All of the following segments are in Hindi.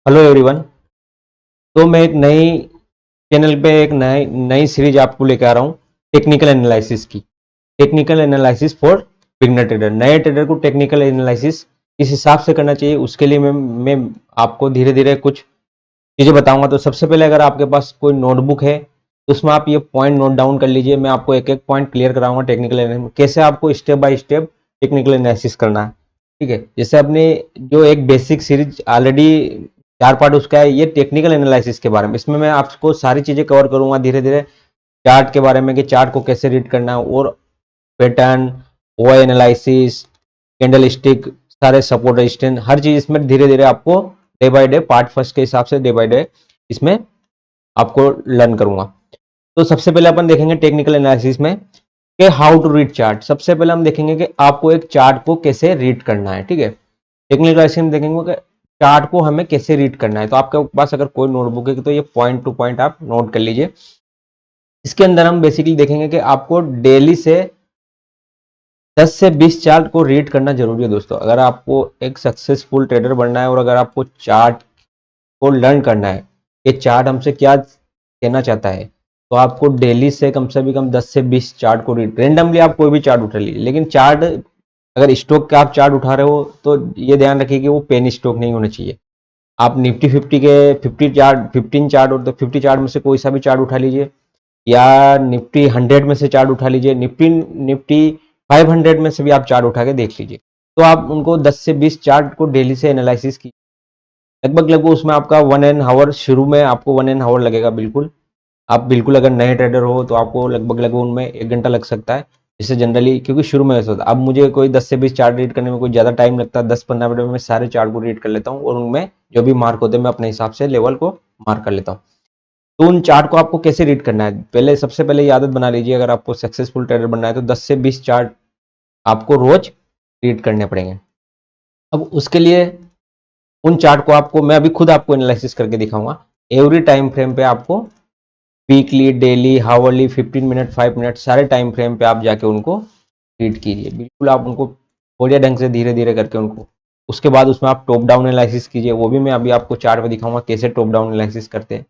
Hello everyone. तो मैं एक नई चैनल पे एक नई नई सीरीज आपको लेकर आ रहा हूँ टेक्निकल एनालिसिस की। Technical analysis for beginner trader. नए ट्रेडर को टेक्निकल एनालिसिस किस हिसाब से करना चाहिए उसके लिए मैं आपको धीरे धीरे कुछ चीज़ें बताऊंगा। तो सबसे पहले अगर आपके पास कोई नोटबुक है तो उसमें आप ये पॉइंट नोट डाउन कर लीजिए। मैं आपको एक एक पॉइंट क्लियर कराऊंगा टेक्निकल एनालिसिस कैसे आपको step by step technical analysis करना है। ठीक है, जैसे अपने जो एक बेसिक सीरीज ऑलरेडी 4 पार्ट उसका है, ये टेक्निकल एनालिसिस के बारे में। इसमें मैं आपको सारी चीजें कवर करूंगा धीरे धीरे। चार्ट के बारे में कि चार्ट को कैसे रीड करना है, और पैटर्न, ओ एनालिसिस, कैंडल स्टिक, सारे सपोर्ट रेजिस्टेंस, हर चीज इसमें धीरे धीरे आपको day by day part first के हिसाब से डे बाय डे इसमें आपको लर्न करूंगा। तो सबसे पहले अपन देखेंगे टेक्निकल एनालिसिस में कि हाउ टू रीड चार्ट। सबसे पहले हम देखेंगे कि आपको एक चार्ट को कैसे रीड करना है। ठीक है, टेक्निकल एनालिसिस में देखेंगे कि चार्ट को हमें कैसे रीड करना है। तो आपके पास अगर कोई नोटबुक है तो ये पॉइंट टू पॉइंट आप नोट कर लीजिए। इसके अंदर हम बेसिकली देखेंगे कि आपको डेली से 10 से 20 चार्ट को रीड करना जरूरी है दोस्तों। अगर आपको एक सक्सेसफुल ट्रेडर बनना है और अगर आपको चार्ट को लर्न करना है कि चार्ट हमसे क्या कहना चाहता है, तो आपको डेली से भी कम 10 से 20 चार्ट को रीड, रेंडमली आप कोई भी चार्ट उठा लीजिए, लेकिन चार्ट अगर स्टॉक का आप चार्ट उठा रहे हो तो ये ध्यान रखिए कि वो पेन स्टॉक नहीं होना चाहिए। आप निफ्टी 50 के 15 चार्ट और 50 चार्ट में से कोई सा भी चार्ट उठा लीजिए, या निफ्टी 100 में से चार्ट उठा लीजिए, निफ्टी निफ्टी 500 में से भी आप चार्ट उठा के देख लीजिए। तो आप उनको 10 से 20 चार्ट को डेली से एनालिसिस की। लगभग लगभग उसमें आपका 1 एन आवर, शुरू में आपको 1 एन आवर लगेगा बिल्कुल। आप बिल्कुल अगर नए ट्रेडर हो तो आपको लगभग लगभग उनमें 1 घंटा लग सकता है। जिससे जनरली, क्योंकि शुरू में ऐसा होता है। अब मुझे कोई 10 से 20 चार्ट रीड करने में कोई ज़्यादा टाइम लगता है, 10-15 मिनट में मैं सारे चार्ट को रीड कर लेता हूँ, और उनमें जो भी मार्क होते हैं मैं अपने हिसाब से लेवल को मार्क कर लेता हूँ। तो उन चार्ट को आपको कैसे रीड करना है, पहले सबसे पहले ये आदत बना लीजिए। अगर आपको सक्सेसफुल ट्रेडर बनना है तो 10 से 20 चार्ट आपको रोज रीड करने पड़ेंगे। अब उसके लिए उन चार्ट को आपको मैं अभी खुद आपको एनालिसिस करके दिखाऊंगा। एवरी टाइम फ्रेम पे आपको weekly, daily, hourly, 15 minute, 5 minute, सारे टाइम फ्रेम पे आप जाके उनको रीड कीजिए। बिल्कुल आप उनको बढ़िया ढंग से धीरे धीरे करके उनको, उसके बाद उसमें आप टॉप डाउन एनालिसिस कीजिए। वो भी मैं अभी आपको चार्ट पे दिखाऊंगा कैसे टॉप डाउन एनालिसिस करते हैं।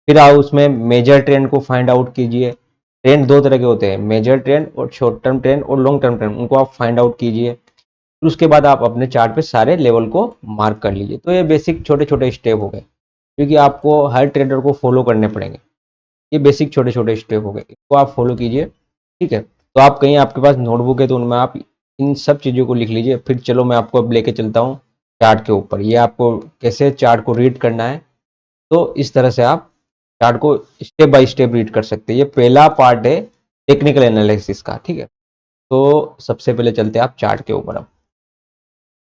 फिर आप उसमें मेजर ट्रेंड को फाइंड आउट कीजिए। ट्रेंड दो तरह के होते हैं, मेजर ट्रेंड और शॉर्ट टर्म ट्रेंड और लॉन्ग टर्म ट्रेंड, उनको आप फाइंड आउट कीजिए। फिर उसके बाद आप अपने चार्ट पे सारे लेवल को मार्क कर लीजिए। तो ये बेसिक छोटे छोटे स्टेप हो गए, क्योंकि आपको हर ट्रेडर को फॉलो करने पड़ेंगे। ये बेसिक छोटे छोटे स्टेप हो गए, इसको आप फॉलो कीजिए। ठीक है, तो आप कहीं आपके पास नोटबुक है तो उनमें आप इन सब चीज़ों को लिख लीजिए। फिर चलो मैं आपको अब लेके चलता हूँ चार्ट के ऊपर। ये आपको कैसे चार्ट को रीड करना है, तो इस तरह से आप चार्ट को स्टेप बाय स्टेप रीड कर सकते हैं। ये पहला पार्ट है टेक्निकल एनालिसिस का। ठीक है, तो सबसे पहले चलते हैं आप चार्ट के ऊपर। अब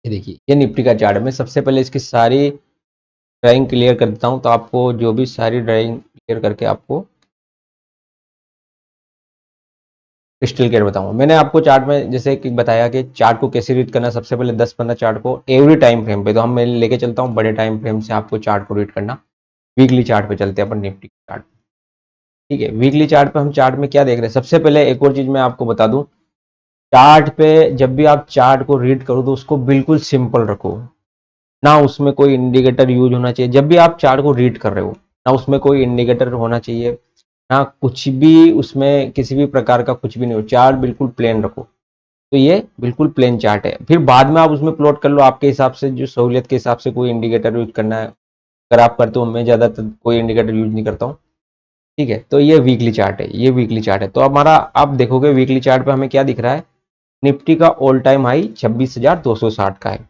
ये देखिए, ये निफ्टी का चार्ट है। मैं सबसे पहले इसकी सारी ड्राइंग क्लियर कर देता हूँ, तो आपको जो भी सारी ड्राइंग क्लियर करके आपको क्रिस्टल क्लियर बताऊंगा। मैंने आपको चार्ट में जैसे कि बताया कि चार्ट को कैसे रीड करना है। सबसे पहले 10-15 चार्ट को एवरी टाइम फ्रेम पे, तो हम मैं लेके चलता हूँ बड़े टाइम फ्रेम से आपको चार्ट को रीड करना। वीकली चार्ट पे चलते हैं अपन, निफ्टी चार्ट। ठीक है, वीकली चार्ट पे हम चार्ट में क्या देख रहे हैं। सबसे पहले एक और चीज मैं आपको बता दूं, चार्ट पे जब भी आप चार्ट को रीड करो तो उसको बिल्कुल सिंपल रखो। ना उसमें कोई इंडिकेटर यूज होना चाहिए जब भी आप चार्ट को रीड कर रहे हो। ना उसमें कोई इंडिकेटर होना चाहिए, ना कुछ भी उसमें किसी भी प्रकार का कुछ भी नहीं हो। चार्ट बिल्कुल प्लेन रखो। तो ये बिल्कुल प्लेन चार्ट है। फिर बाद में आप उसमें प्लॉट कर लो आपके हिसाब से, जो सहूलियत के हिसाब से कोई इंडिकेटर यूज करना है अगर आप करते हो। मैं ज़्यादातर कोई इंडिकेटर यूज नहीं करता हूँ। ठीक है, तो ये वीकली चार्ट है, ये वीकली चार्ट है। तो हमारा आप देखोगे वीकली चार्ट पे हमें क्या दिख रहा है, निफ्टी का ऑल टाइम हाई 26,260 का है।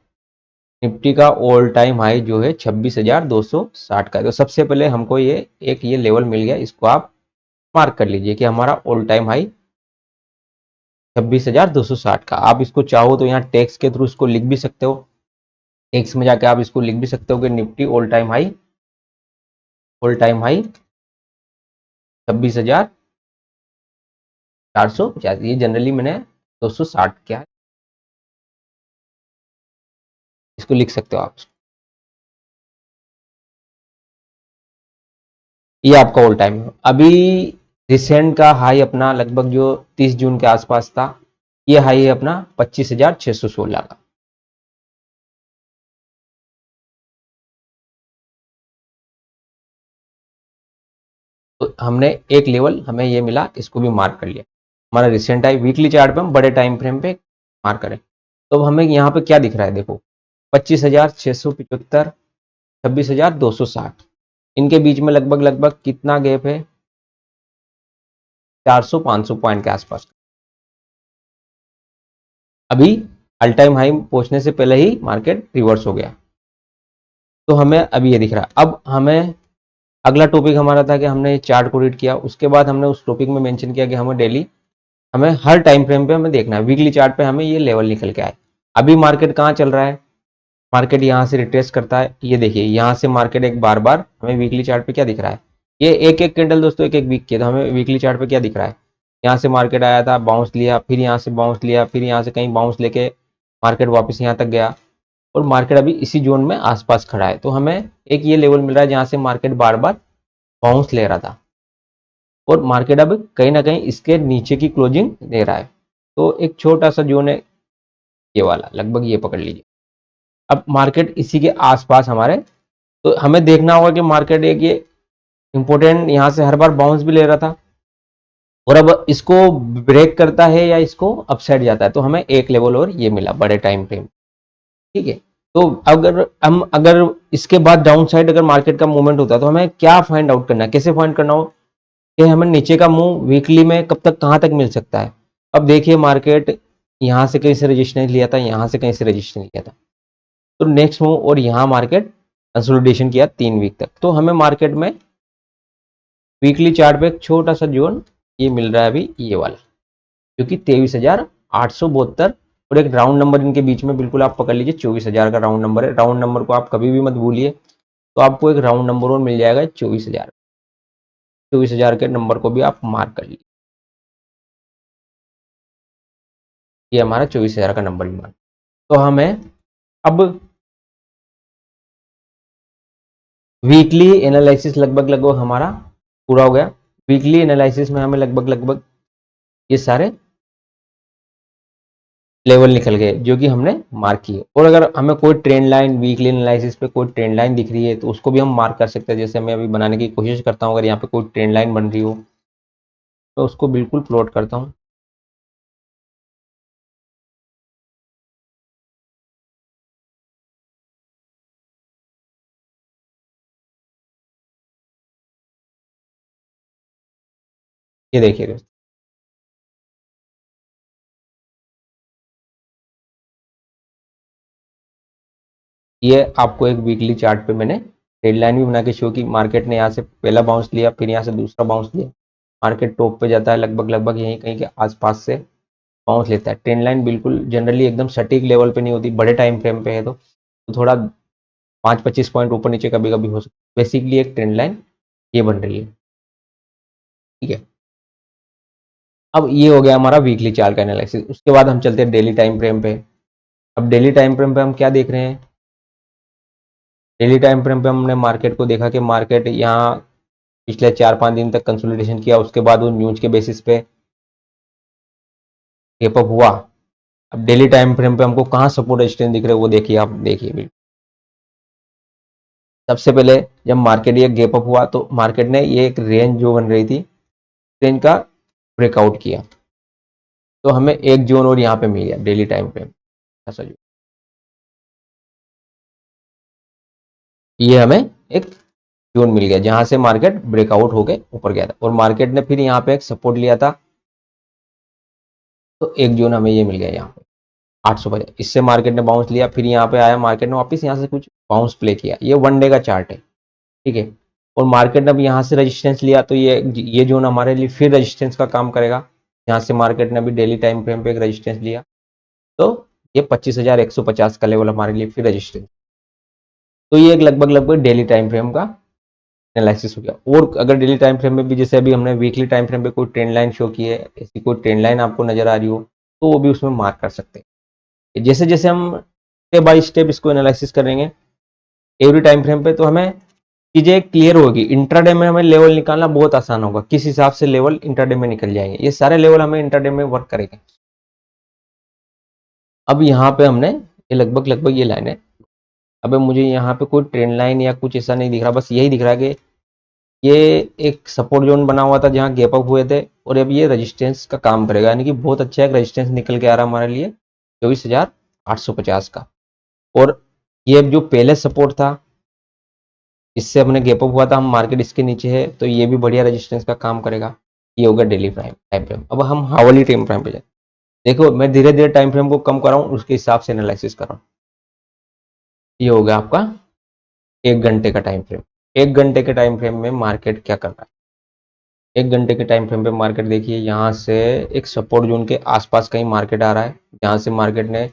निफ्टी का ऑल टाइम हाई जो है 26,260 का है। तो सबसे पहले हमको ये लेवल मिल गया, इसको आप मार्क कर लीजिए कि हमारा ऑल टाइम हाई 26,260 का। आप इसको चाहो तो यहाँ टेक्स्ट के थ्रू इसको लिख भी सकते हो। टेक्स्ट में जाके आप इसको लिख भी सकते हो कि निफ्टी ऑल टाइम हाई 26,450। ये जनरली मैंने 260 किया है, इसको लिख सकते हो आप। ये आपका ऑल टाइम है। अभी रिसेंट का हाई अपना लगभग जो 30 जून के आसपास था, ये हाई है अपना 25,616 का। हमने एक लेवल हमें ये मिला, इसको भी मार्क कर लिया। हमारा रिसेंट हाई वीकली चार्ट पे हम बड़े टाइम फ्रेम पे मार्क करें तो हमें यहाँ पे क्या दिख रहा है, देखो 25,675, 26,260, इनके बीच में लगभग लगभग कितना गैप है, 400-500 पॉइंट के आसपास। अभी ऑल टाइम हाई पहुंचने से पहले ही मार्केट रिवर्स हो गया, तो हमें अभी ये दिख रहा है। अब हमें अगला टॉपिक हमारा था कि हमने चार्ट को रीड किया, उसके बाद हमने उस टॉपिक में मेंशन किया कि हमें डेली, हमें हर टाइम फ्रेम पे हमें देखना है, वीकली चार्ट पे हमें ये लेवल निकल के आए। अभी मार्केट कहाँ चल रहा है, मार्केट यहाँ से रिट्रेस करता है, ये देखिए यहाँ से मार्केट एक बार बार हमें वीकली चार्ट पे क्या दिख रहा है, ये एक एक कैंडल दोस्तों एक एक वीक के, तो हमें वीकली चार्ट पे क्या दिख रहा है, यहाँ से मार्केट आया था, बाउंस लिया, फिर यहाँ से बाउंस लिया, फिर यहाँ से कहीं बाउंस लेके मार्केट वापस यहाँ तक गया, और मार्केट अभी इसी जोन में आसपास खड़ा है। तो हमें एक ये लेवल मिल रहा है जहाँ से मार्केट बार बार बाउंस ले रहा था, और मार्केट अब कहीं ना कहीं इसके नीचे की क्लोजिंग दे रहा है। तो एक छोटा सा जोन है ये वाला, लगभग ये पकड़ लीजिए। अब मार्केट इसी के आसपास हमारे, तो हमें देखना होगा कि मार्केट एक ये इंपॉर्टेंट यहाँ से हर बार बाउंस भी ले रहा था, और अब इसको ब्रेक करता है या इसको अपसाइड जाता है, तो हमें एक लेवल और ये मिला बड़े टाइम फ्रेम, ठीक है। तो अगर इसके बाद डाउन साइड अगर मार्केट का मूवमेंट होता है तो हमें क्या फाइंड आउट करना है, कैसे फाइंड करना हो कि हमें नीचे का मूव वीकली में कब तक कहाँ तक मिल सकता है। अब देखिए मार्केट यहाँ से कहीं से रजिस्टेंस लिया था, यहाँ से कहीं से रजिस्टेंस लिया था, तो नेक्स्ट मूव और यहाँ मार्केट कंसोलिडेशन किया 3 वीक तक। तो हमें मार्केट में वीकली चार्ट पे एक छोटा सा जोन ये मिल रहा है अभी, ये वाला, जो कि 23,872, और एक राउंड नंबर इनके बीच में बिल्कुल आप पकड़ लीजिए, 24,000 का राउंड नंबर है। राउंड नंबर को आप कभी भी मत भूलिए, तो आपको एक राउंड नंबर और मिल जाएगा 24,000, 24,000 के नंबर को भी आप मार्क कर लीजिए, ये हमारा 24,000 का नंबर भी मार्क। तो हमें अब वीकली एनालिसिस लगभग लगभग हमारा पूरा हो गया। वीकली एनालिसिस में हमें लगभग लगभग ये सारे लेवल निकल गए जो कि हमने मार्क किए, और अगर हमें कोई ट्रेंड लाइन वीकली एनालिसिस पे कोई ट्रेंड लाइन दिख रही है तो उसको भी हम मार्क कर सकते हैं। जैसे मैं अभी बनाने की कोशिश करता हूँ, अगर यहाँ पे कोई ट्रेंड लाइन बन रही हो तो उसको बिल्कुल प्लॉट करता हूँ। ये देखिए दोस्तों, ये आपको एक वीकली चार्ट पे मैंने ट्रेंड लाइन भी बना के शो की। मार्केट ने यहाँ से पहला बाउंस लिया, फिर यहाँ से दूसरा बाउंस लिया, मार्केट टॉप पे जाता है, लगभग लगभग यहीं कहीं के आसपास से बाउंस लेता है। ट्रेंड लाइन बिल्कुल जनरली एकदम सटीक लेवल पे नहीं होती, बड़े टाइम फ्रेम पे है तो थोड़ा 5-25 पॉइंट ऊपर नीचे कभी कभी हो सकता है। बेसिकली एक ट्रेंड लाइन ये बन रही है, ठीक है। अब ये हो गया हमारा वीकली चार्ट का एनालिसिस। उसके बाद हम चलते हैं डेली टाइम फ्रेम पे। अब डेली टाइम फ्रेम पे हम क्या देख रहे हैं, डेली टाइम फ्रेम पे हमने मार्केट को देखा कि मार्केट यहाँ पिछले 4-5 दिन तक कंसोलिडेशन किया, उसके बाद वो न्यूज के बेसिस पे गेप अप हुआ। अब डेली टाइम फ्रेम पे हमको कहाँ सपोर्ट रेजिस्टेंस दिख रहे हैं वो देखिए, आप देखिए बिल्कुल। सबसे पहले जब मार्केट ये गेप अप हुआ तो मार्केट ने ये एक रेंज जो बन रही थी, रेंज का ब्रेकआउट किया, तो हमें एक जोन और यहाँ पे मिल गया डेली टाइम फ्रेम ऐसा जो, ये हमें एक जोन मिल गया जहां से मार्केट ब्रेकआउट होके ऊपर गया था, और मार्केट ने फिर यहाँ पे एक सपोर्ट लिया था, तो एक जोन हमें ये मिल गया यहाँ पे 850। इससे मार्केट ने बाउंस लिया, फिर यहाँ पे आया, मार्केट ने वापस यहाँ से कुछ बाउंस प्ले किया। ये 1 डे का चार्ट है, ठीक है। और मार्केट ने अब यहाँ से रेजिस्टेंस लिया, तो ये जोन हमारे लिए फिर रेजिस्टेंस का काम करेगा। यहाँ से मार्केट ने अभी डेली टाइम फ्रेम पे एक रेजिस्टेंस लिया, तो ये 25,150 का लेवल हमारे लिए फिर रेजिस्टेंस। तो ये एक लगभग लगभग डेली टाइम फ्रेम का एनालिसिस हो गया। और अगर डेली टाइम फ्रेम में भी जैसे अभी हमने वीकली टाइम फ्रेम पे कोई ट्रेंड लाइन शो की है, ऐसी कोई ट्रेंड लाइन आपको नजर आ रही हो तो वो भी उसमें मार्क कर सकते हैं। जैसे जैसे हम स्टेप बाय स्टेप इसको एनालिसिस करेंगे एवरी टाइम फ्रेम पे, तो हमें चीजें क्लियर होगी। इंट्राडे में हमें लेवल निकालना बहुत आसान होगा, किस हिसाब से लेवल इंट्राडे में निकल जाएंगे, ये सारे लेवल हमें इंट्राडे में वर्क करेंगे। अब यहाँ पे हमने ये लगभग लगभग ये लाइन है। अब मुझे यहाँ पे कोई ट्रेंड लाइन या कुछ ऐसा नहीं दिख रहा, बस यही दिख रहा है कि ये एक सपोर्ट जोन बना हुआ था जहां गैप अप हुए थे, और अब ये रेजिस्टेंस का काम करेगा, यानी कि बहुत अच्छा एक रेजिस्टेंस निकल के आ रहा है हमारे लिए 24,850 का। और ये जो पहले सपोर्ट था, इससे अपने गैप अप हुआ था, हम मार्केट इसके नीचे है, तो ये भी बढ़िया रेजिस्टेंस का काम करेगा। ये होगा डेली टाइम फ्रेम। अब हम हावरली टाइम फ्रेम पे जाए। देखो मैं धीरे धीरे टाइम फ्रेम को कम कर रहा हूँ, उसके हिसाब से एनालिसिस कर रहा हूँ। ये हो गया आपका 1 घंटे का टाइम फ्रेम। 1 घंटे के टाइम फ्रेम में मार्केट क्या कर रहा है? 1 घंटे के टाइम फ्रेम पे मार्केट देखिए, यहाँ से एक सपोर्ट जोन के आसपास कहीं मार्केट आ रहा है, जहाँ से मार्केट ने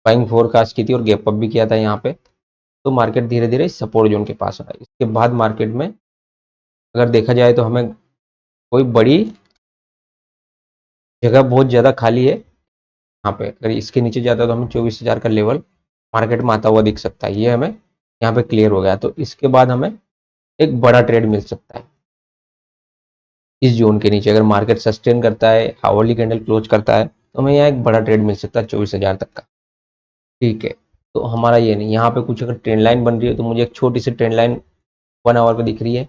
बाइंग फोरकास्ट की थी और गैप अप भी किया था यहाँ पे। तो मार्केट धीरे धीरे सपोर्ट जोन के पास आ रहा है। इसके बाद मार्केट में अगर देखा जाए तो हमें कोई बड़ी जगह बहुत ज़्यादा खाली है यहाँ पे, अगर इसके नीचे जाता है तो हमें 24,000 का लेवल मार्केट में आता हुआ दिख सकता है। ये हमें यहाँ पे क्लियर हो गया, तो इसके बाद हमें एक बड़ा ट्रेड मिल सकता है इस जोन के नीचे। अगर मार्केट सस्टेन करता है, हावरली कैंडल क्लोज करता है, तो हमें यहाँ एक बड़ा ट्रेड मिल सकता है 24,000 तक का। ठीक है, तो हमारा ये नहीं, यहाँ पे कुछ अगर ट्रेंड लाइन बन रही है तो मुझे एक छोटी सी ट्रेंड लाइन 1 आवर पे दिख रही है,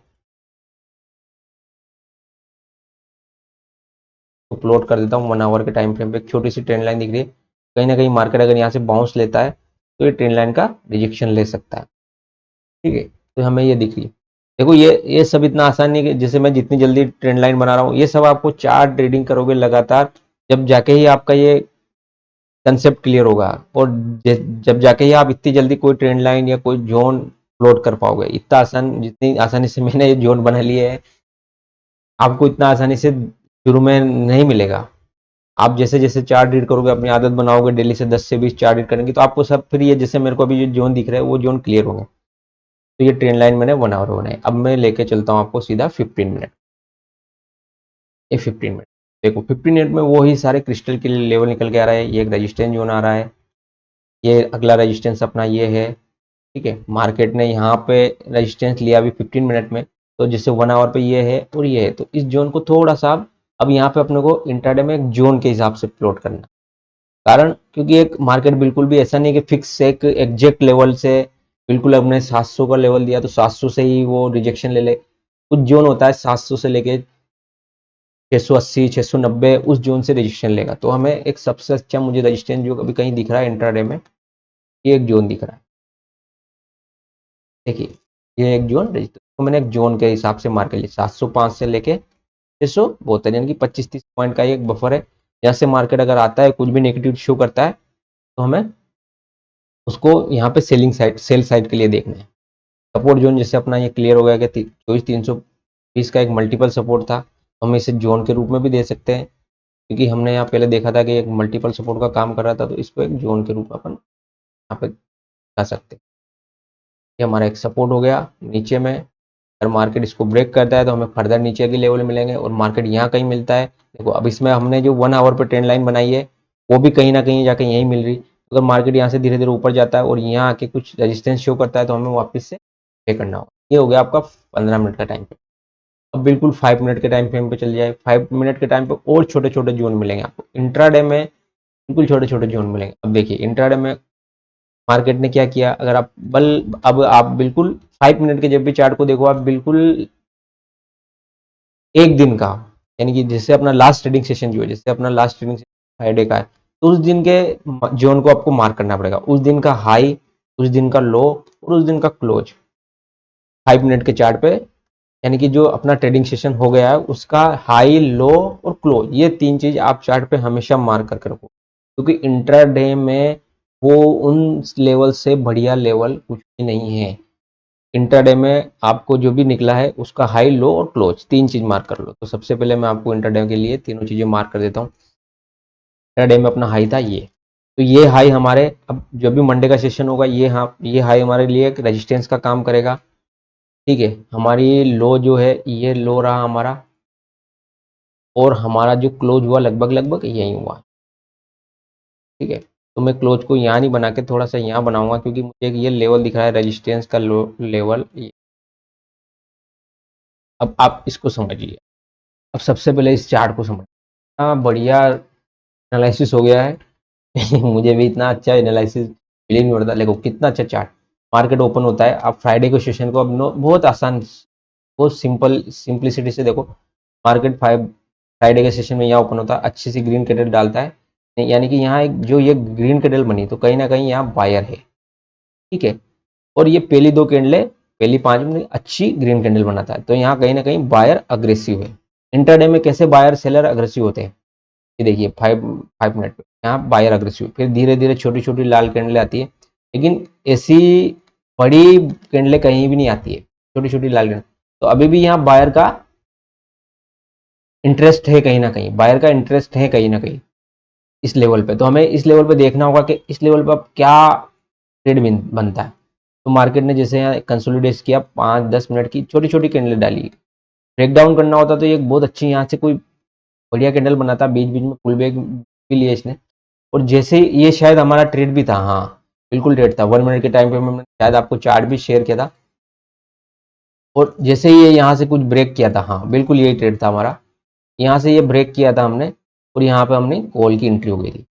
तो प्लॉट कर देता हूँ 1 आवर के टाइम फ्रेम पे। एक छोटी सी ट्रेंड लाइन दिख रही है, कहीं ना कहीं मार्केट अगर यहाँ से बाउंस लेता है तो ये ट्रेंड लाइन का रिजेक्शन ले सकता है। ठीक है, तो हमें ये दिख रही है। देखो ये सब इतना आसान नहीं है कि जैसे मैं जितनी जल्दी ट्रेंड लाइन बना रहा हूँ, ये सब आपको चार्ट ट्रेडिंग करोगे लगातार, जब जाके ही आपका ये कंसेप्ट क्लियर होगा। और जब जाके ही आप इतनी जल्दी कोई ट्रेंड लाइन या कोई जोन प्लॉट कर पाओगे। इतना आसान, जितनी आसानी से मैंने ये जोन बना लिए है, आपको इतना आसानी से शुरू में नहीं मिलेगा। आप जैसे जैसे चार्ट रीड करोगे, अपनी आदत बनाओगे, डेली से 10 से 20 चार्ट रीड करेंगे, तो आपको सब फिर ये जैसे मेरे को अभी जो जोन दिख रहा है वो जोन क्लियर होंगे। तो ये ट्रेंड लाइन मैंने 1 आवर बनाई। अब मैं लेके चलता हूँ आपको सीधा 15 मिनट। ये 15 मिनट देखो, 15 मिनट में वो ही सारे क्रिस्टल के लेवल निकल के आ रहा है। ये एक रजिस्टेंस जोन आ रहा है, ये अगला रजिस्टेंस अपना ये है। ठीक है, मार्केट ने यहाँ पे रजिस्टेंस लिया अभी 15 मिनट में, तो जैसे 1 आवर पे ये है और ये है, तो इस जोन को थोड़ा सा अब यहाँ पे अपने को इंट्राडे में एक जोन के हिसाब से प्लॉट करना। कारण क्योंकि एक मार्केट बिल्कुल भी ऐसा नहीं कि फिक्स एक एग्जैक्ट लेवल से, बिल्कुल अपने 700 का लेवल दिया तो 700 से ही वो रिजेक्शन ले ले। कुछ जोन होता है 700 से लेके 680 690, उस जोन से रजिस्ट्रेशन लेगा। तो हमें एक सबसे अच्छा मुझे रजिस्टेंस जो कभी कहीं दिख रहा है इंट्राडे में, ये एक जोन दिख रहा है। देखिए, ये एक जोन रजिस्टर, तो मैंने एक जोन के हिसाब से मार्क लिया 705 से लेके 672, यानी कि 25-30 पॉइंट का एक बफर है। यहाँ से मार्केट अगर आता है, कुछ भी नेगेटिव शो करता है, तो हमें उसको यहाँ पे सेलिंग साइड, सेल साइड के लिए देखना है। सपोर्ट जोन जैसे अपना ये क्लियर हो गया कि 24,320 का एक मल्टीपल सपोर्ट था, हम इसे जोन के रूप में भी दे सकते हैं, क्योंकि हमने यहाँ पहले देखा था कि एक मल्टीपल सपोर्ट का काम कर रहा था, तो इसको एक जोन के रूप में अपन यहाँ पे दिखा सकते हैं। ये हमारा एक सपोर्ट हो गया नीचे में। अगर मार्केट इसको ब्रेक करता है तो हमें फर्दर नीचे के लेवल मिलेंगे, और मार्केट यहाँ कहीं मिलता है। देखो अब इसमें हमने जो 1 आवर पर ट्रेंड लाइन बनाई है, वो भी कहीं ना कहीं जाके यहीं मिल रही। अगर मार्केट यहाँ से धीरे धीरे ऊपर जाता है और यहाँ आके कुछ रेजिस्टेंस शो करता है, तो हमें वापस से पे करना होगा। ये हो गया आपका 15 मिनट का टाइम फ्रेम। अब बिल्कुल 5 मिनट के टाइम फ्रेम पे चल जाए। 5 मिनट के टाइम पे और छोटे छोटे जोन मिलेंगे आपको इंट्राडे में, बिल्कुल छोटे छोटे जोन मिलेंगे। अब देखिए इंट्राडे में मार्केट ने क्या किया, अगर आप अब आप बिल्कुल 5 मिनट के जब भी चार्ट को देखो, आप बिल्कुल एक दिन का, यानी कि जैसे अपना लास्ट ट्रेडिंग सेशन जो है, जैसे अपना लास्ट ट्रेडिंग सेशन फ्राइडे का है, तो उस दिन के जोन को आपको मार्क करना पड़ेगा। उस दिन का हाई, उस दिन का लो और उस दिन का क्लोज 5 मिनट के चार्ट पे, यानी कि जो अपना ट्रेडिंग सेशन हो गया है उसका हाई, लो और क्लोज, ये 3 चीज आप चार्ट पे हमेशा मार्क करके रखो, क्योंकि इंट्राडे में वो उन लेवल से बढ़िया लेवल कुछ भी नहीं है। इंट्राडे में आपको जो भी निकला है उसका हाई, लो और क्लोज 3 चीज मार्क कर लो। तो सबसे पहले मैं आपको इंट्राडे के लिए तीनों चीजें मार्क कर देता हूँ। इंट्राडे में अपना हाई था ये, तो ये हाई हमारे, अब जो भी मंडे का सेशन होगा, ये हाँ, ये हाई हमारे लिए एक रेजिस्टेंस का काम करेगा। ठीक है, हमारी लो जो है, ये लो रहा हमारा, और हमारा जो क्लोज हुआ लगभग लगभग यही हुआ। ठीक है, तो मैं क्लोज को यहाँ नहीं बना के थोड़ा सा यहाँ बनाऊंगा, क्योंकि मुझे ये लेवल दिख रहा है रेजिस्टेंस का, लो लेवल। अब आप इसको समझिए। अब सबसे पहले इस चार्ट को समझ, हाँ बढ़िया एनालिसिस हो गया है। मुझे भी इतना अच्छा एनालिसिस फीलिंग नहीं होता। देखो कितना अच्छा चार्ट, मार्केट ओपन होता है, आप फ्राइडे को सेशन को अब बहुत आसान बहुत सिंपलिसिटी से देखो, मार्केट फ्राइडे के सेशन में यहाँ ओपन होता है, अच्छी सी ग्रीन कैंडल डालता है, यानी कि यहाँ एक जो ये ग्रीन कैंडल बनी तो कहीं ना कहीं यहाँ बायर है, ठीक है। और ये पहली 2 कैंडलें, पहली 5 मिनट अच्छी ग्रीन कैंडल बनाता है, तो यहाँ कहीं ना कहीं बायर अग्रेसिव है। इंटरडे में कैसे बायर सेलर अग्रेसिव होते हैं, ये देखिए 5 मिनट पे यहाँ बायर अग्रेसिव, फिर धीरे धीरे छोटी छोटी लाल कैंडलें आती है, लेकिन ऐसी बड़ी कैंडलें कहीं भी नहीं आती है, छोटी छोटी लाल कैंडल। तो अभी भी यहाँ बायर का इंटरेस्ट है, कहीं ना कहीं बायर का इंटरेस्ट है कहीं ना कहीं इस लेवल पे। तो हमें इस लेवल पे देखना होगा कि इस लेवल पे अब क्या ट्रेड बनता है। तो मार्केट ने जैसे यहाँ कंसोलिडेट किया, 5-10 मिनट की छोटी छोटी कैंडल डाली, ब्रेक डाउन करना होता तो एक बहुत अच्छी यहाँ से कोई बढ़िया कैंडल बनाता, बीच बीच में पुल बैक भी लिया इसने। और जैसे ये शायद हमारा ट्रेड भी था, हाँ बिल्कुल ट्रेड था, 1 मिनट के टाइम पे मैंने शायद आपको चार्ट भी शेयर किया था। और जैसे ये यहाँ से कुछ ब्रेक किया था, हाँ बिल्कुल यही ट्रेड था हमारा, यहाँ से ये ब्रेक किया था हमने, और यहाँ पे हमने कॉल की एंट्री हो गई थी,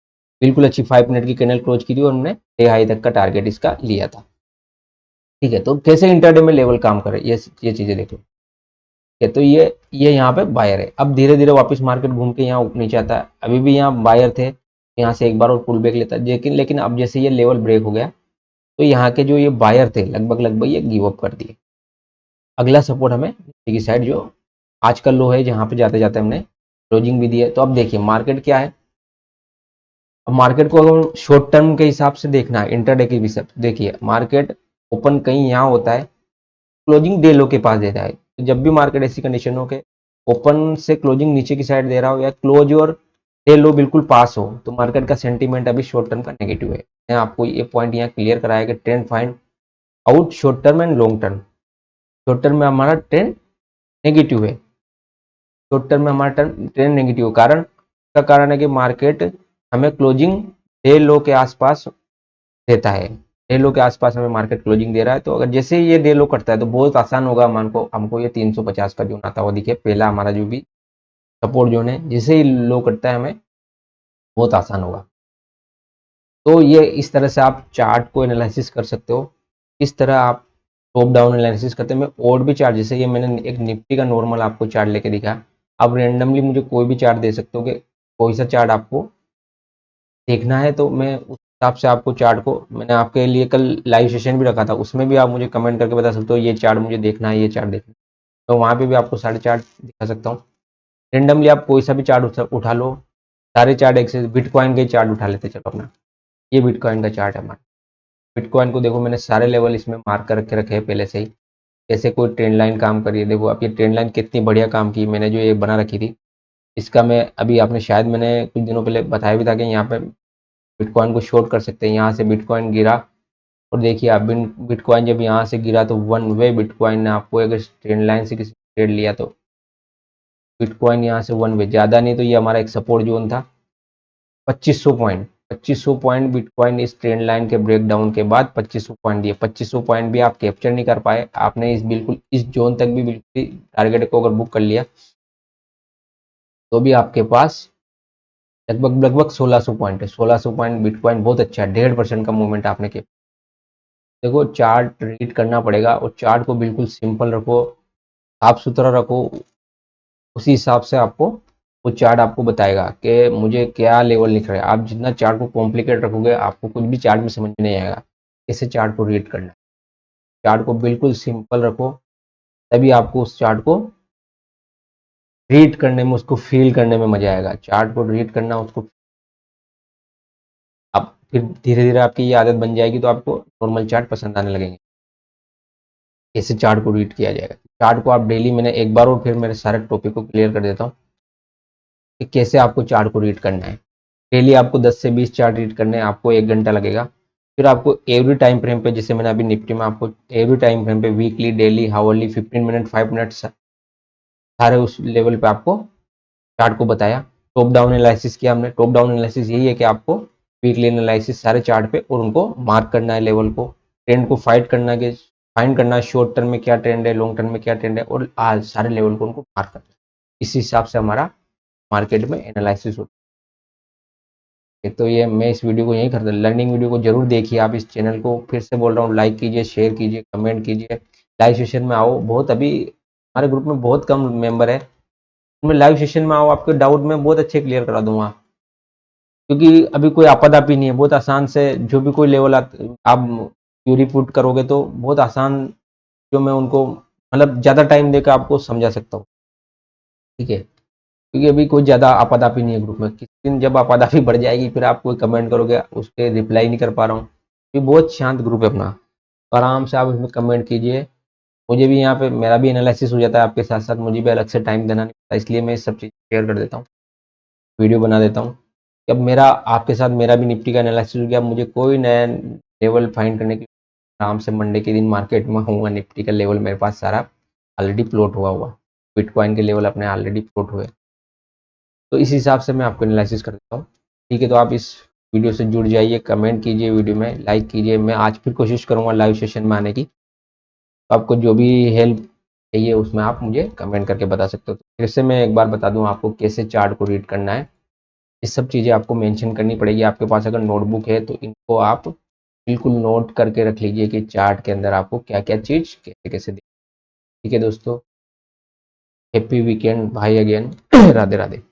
बिल्कुल अच्छी 5 मिनट की कैंडल क्लोज की थी, और हमने डे हाई तक का टारगेट इसका लिया था, ठीक है। तो कैसे इंटरडे में लेवल काम करे, ये चीजें देखो, ठीक है। तो ये यहाँ पे बायर है, अब धीरे धीरे वापस मार्केट घूम के यहाँ ऊपर नीचे आता है, अभी भी यहाँ बायर थे, यहाँ से एक बार और पुल बैक लेता है, लेकिन अब जैसे ये लेवल ब्रेक हो गया, तो यहाँ के जो ये बायर थे लगभग लगभग ये गिव अप कर दिए। अगला सपोर्ट हमें नीचे की साइड, जो आज का लो है, जहाँ पे जाते जाते हमने क्लोजिंग भी दी है। तो अब देखिए मार्केट क्या है, अब मार्केट को अगर शॉर्ट टर्म के हिसाब से देखना है, इंटरडे के हिसाब से देखिए, मार्केट ओपन कहीं यहाँ होता है, क्लोजिंग डे लो के पास देता है। तो जब भी मार्केट ऐसी कंडीशन हो के ओपन से क्लोजिंग नीचे की साइड दे रहा हो, या क्लोज और डे लो बिल्कुल पास हो, तो मार्केट का सेंटीमेंट अभी शॉर्ट टर्म का नेगेटिव है। मैं आपको ये पॉइंट यहाँ क्लियर कराया कि trend find out short term and long term. Short term में हमारा ट्रेंड नेगेटिव है, शॉर्ट टर्म में हमारा ट्रेंड नेगेटिव, कारण का कारण है कि मार्केट हमें क्लोजिंग डे लो के आसपास देता है, डे लो के आसपास हमें मार्केट क्लोजिंग दे रहा है। तो अगर जैसे ये डे लो करता है तो बहुत आसान होगा हमको ये 350 का जोन आता हुआ दिखे, पहला हमारा जो भी सपोर्ट जोन है, जैसे ही लो करता है हमें बहुत आसान होगा। तो ये इस तरह से आप चार्ट को एनालिसिस कर सकते हो, इस तरह आप टॉप डाउन एनालिसिस करते हैं। मैं और भी चार्ट, जैसे ये मैंने एक निफ्टी का नॉर्मल आपको चार्ट लेके दिखा, आप रेंडमली मुझे कोई भी चार्ट दे सकते हो कि कोई सा चार्ट आपको देखना है, तो मैं उस हिसाब से आपको चार्ट को, मैंने आपके लिए कल लाइव सेशन भी रखा था, उसमें भी आप मुझे कमेंट करके बता सकते हो ये चार्ट मुझे देखना है, ये चार्ट देखना है, तो वहाँ पे भी आपको सारे चार्ट दिखा सकता हूँ। रेंडमली आप कोई सा भी चार्ट उठा लो, सारे चार्ट एक से, बिटकॉइन के चार्ट उठा लेते चलो अपना, ये बिटकॉइन का चार्ट है हमारा। बिटकॉइन को देखो, मैंने सारे लेवल इसमें मार्क कर के रखे हैं पहले से ही, जैसे कोई ट्रेंड लाइन काम करिए, देखो अब ये ट्रेंड लाइन कितनी बढ़िया काम की, मैंने जो ये बना रखी थी, इसका मैं अभी, आपने शायद मैंने कुछ दिनों पहले बताया भी था कि यहाँ पे बिटकॉइन को शॉर्ट कर सकते हैं। यहाँ से बिटकॉइन गिरा, और देखिए अब बिटकॉइन जब यहाँ से गिरा तो वन वे बिटकॉइन ने आपको, अगर ट्रेंड लाइन से किसी ट्रेड लिया तो बिटकॉइन यहाँ से वन वे, ज़्यादा नहीं तो ये हमारा एक सपोर्ट जोन था 2500 पॉइंट, 2500 पॉइंट बिटकॉइन इस ट्रेंड लाइन के ब्रेकडाउन के बाद 2500 पॉइंट दिए, 2500 पॉइंट भी आप कैप्चर नहीं कर पाए, आपने इस बिल्कुल इस जोन तक भी बिल्कुल टारगेट को अगर बुक कर लिया तो भी आपके पास लगभग लगभग 1600 पॉइंट है, 1600 पॉइंट बिटकॉइन बहुत अच्छा है, 1.5% का मूवमेंट आपने किया। देखो चार्ट रीड करना पड़ेगा, और चार्ट को बिल्कुल सिंपल रखो, साफ सुथरा रखो, उसी हिसाब से आपको वो चार्ट आपको बताएगा कि मुझे क्या लेवल लिख रहा है। आप जितना चार्ट को कॉम्प्लिकेट रखोगे, आपको कुछ भी चार्ट में समझ में नहीं आएगा कैसे चार्ट को रीड करना है। चार्ट को बिल्कुल सिंपल रखो, तभी आपको उस चार्ट को रीड करने में, उसको फील करने में मजा आएगा। चार्ट को रीड करना, उसको आप फिर धीरे धीरे आपकी ये आदत बन जाएगी, तो आपको नॉर्मल चार्ट पसंद आने लगेंगे, कैसे चार्ट को रीड किया जाएगा। चार्ट को आप डेली, मैंने एक बार और फिर मेरे सारे टॉपिक को क्लियर कर देता हूँ कि कैसे आपको चार्ट को रीड करना है। डेली आपको 10 से 20 चार्ट रीड करने हैं, आपको 1 घंटा लगेगा। फिर आपको एवरी टाइम फ्रेम पे, जैसे मैंने अभी निफ्टी में आपको एवरी टाइम फ्रेम पे, weekly, daily, hourly, 15 minute, 5 minute, सारे उस लेवल पे आपको चार्ट को बताया। टॉप डाउन एनालिसिस किया हमने, टॉप डाउन एनालिसिस यही है कि आपको वीकली एनालिसिस सारे चार्ट पे, और उनको मार्क करना है लेवल को, ट्रेंड को फाइट करना है, फाइंड करना है शॉर्ट टर्म में क्या ट्रेंड है, लॉन्ग टर्म में क्या ट्रेंड है, और आज सारे लेवल को उनको मार्क करना है। इस हिसाब से हमारा मार्केट में एनालिसिस होता है। तो ये मैं इस वीडियो को यहीं करता, लर्निंग वीडियो को जरूर देखिए आप, इस चैनल को फिर से बोल रहा हूँ, लाइक कीजिए, शेयर कीजिए, कमेंट कीजिए, लाइव सेशन में आओ। बहुत अभी हमारे ग्रुप में बहुत कम मेंबर है, उनमें लाइव सेशन में आओ, आपके डाउट मैं बहुत अच्छे क्लियर करा दूंगा, क्योंकि अभी कोई आपदापी नहीं है, बहुत आसान से जो भी कोई लेवल आप क्यूरी पुट करोगे तो बहुत आसान, जो मैं उनको मतलब ज़्यादा टाइम देकर आपको समझा सकता हूँ, ठीक है। क्योंकि अभी कोई ज़्यादा आपाधापी नहीं है ग्रुप में, किसी दिन जब आपाधापी बढ़ जाएगी फिर आप कोई कमेंट करोगे उसके रिप्लाई नहीं कर पा रहा हूँ। ये बहुत शांत ग्रुप है अपना, तो आराम से आप इसमें कमेंट कीजिए। मुझे भी यहाँ पे मेरा भी एनालिसिस हो जाता है आपके साथ साथ, मुझे भी अलग से टाइम देना नहीं पड़ता, इसलिए मैं सब चीज़ शेयर कर देता हूँ, वीडियो बना देता हूँ। जब मेरा आपके साथ मेरा भी निफ्टी का एनालिसिस हो गया, मुझे कोई नया लेवल फाइंड करने की, आराम से मंडे के दिन मार्केट में होऊंगा, निफ्टी का लेवल मेरे पास सारा ऑलरेडी प्लॉट हुआ हुआ, बिटकॉइन के लेवल अपने ऑलरेडी प्लॉट हुए, तो इस हिसाब से मैं आपको एनालिसिस कर देता हूँ, ठीक है। तो आप इस वीडियो से जुड़ जाइए, कमेंट कीजिए, वीडियो में लाइक कीजिए, मैं आज फिर कोशिश करूँगा लाइव सेशन में आने की, तो आपको जो भी हेल्प चाहिए उसमें आप मुझे कमेंट करके बता सकते हो। तो फिर से मैं एक बार बता दूँ आपको कैसे चार्ट को रीड करना है, ये सब चीज़ें आपको मेंशन करनी पड़ेगी। आपके पास अगर नोटबुक है तो इनको आप बिल्कुल नोट करके रख लीजिए कि चार्ट के अंदर आपको क्या क्या चीज़ कैसे कैसे, ठीक है दोस्तों। हैप्पी वीकेंड भाई अगेन। राधे राधे।